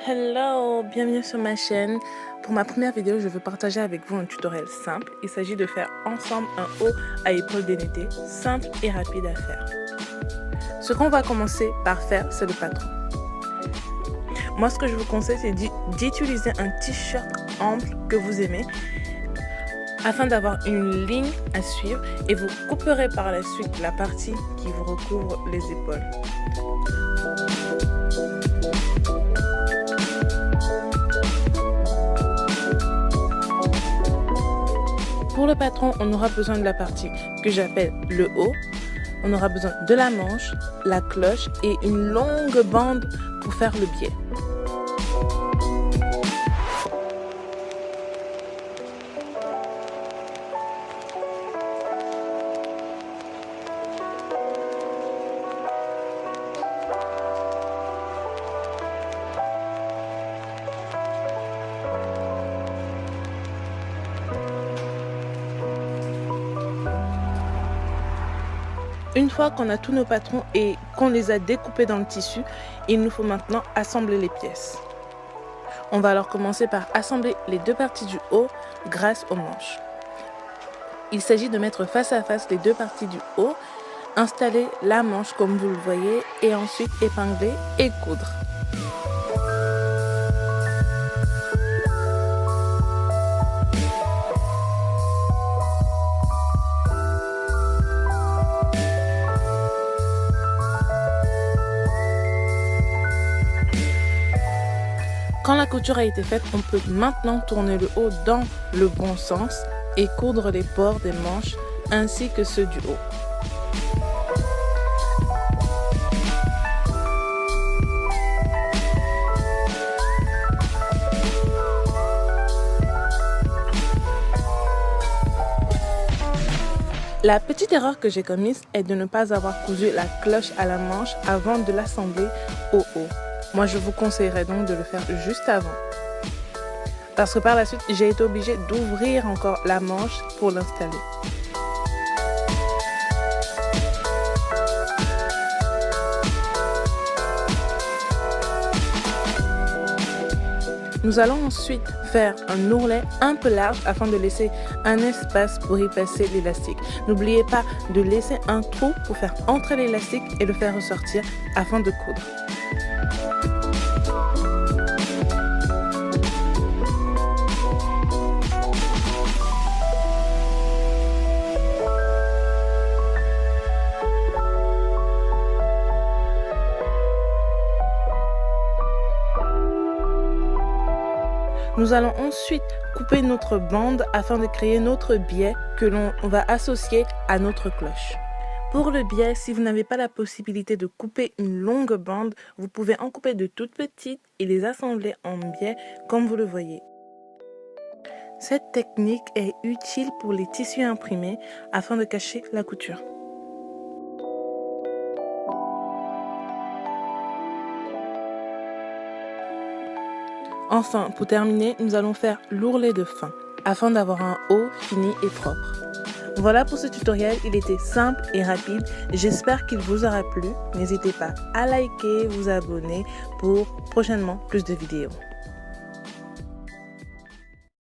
Hello, bienvenue sur ma chaîne. Pour ma première vidéo, je veux partager avec vous un tutoriel simple. Il s'agit de faire ensemble un haut à épaules dénudées, simple et rapide à faire. Ce qu'on va commencer par faire, c'est le patron. Moi, ce que je vous conseille, c'est d'utiliser un t-shirt ample que vous aimez afin d'avoir une ligne à suivre et vous couperez par la suite la partie qui vous recouvre les épaules. Pour le patron, on aura besoin de la partie que j'appelle le haut. On aura besoin de la manche, la cloche et une longue bande pour faire le biais. Une fois qu'on a tous nos patrons et qu'on les a découpés dans le tissu, il nous faut maintenant assembler les pièces. On va alors commencer par assembler les deux parties du haut grâce aux manches. Il s'agit de mettre face à face les deux parties du haut, installer la manche comme vous le voyez et ensuite épingler et coudre. Quand la couture a été faite, on peut maintenant tourner le haut dans le bon sens et coudre les bords des manches ainsi que ceux du haut. La petite erreur que j'ai commise est de ne pas avoir cousu la cloche à la manche avant de l'assembler au haut. Moi, je vous conseillerais donc de le faire juste avant. Parce que par la suite, j'ai été obligée d'ouvrir encore la manche pour l'installer. Nous allons ensuite faire un ourlet un peu large afin de laisser un espace pour y passer l'élastique. N'oubliez pas de laisser un trou pour faire entrer l'élastique et le faire ressortir afin de coudre. Nous allons ensuite couper notre bande afin de créer notre biais que l'on va associer à notre cloche. Pour le biais, si vous n'avez pas la possibilité de couper une longue bande, vous pouvez en couper de toutes petites et les assembler en biais comme vous le voyez. Cette technique est utile pour les tissus imprimés afin de cacher la couture. Enfin, pour terminer, nous allons faire l'ourlet de fin, afin d'avoir un haut fini et propre. Voilà pour ce tutoriel, il était simple et rapide, j'espère qu'il vous aura plu. N'hésitez pas à liker, vous abonner pour prochainement plus de vidéos.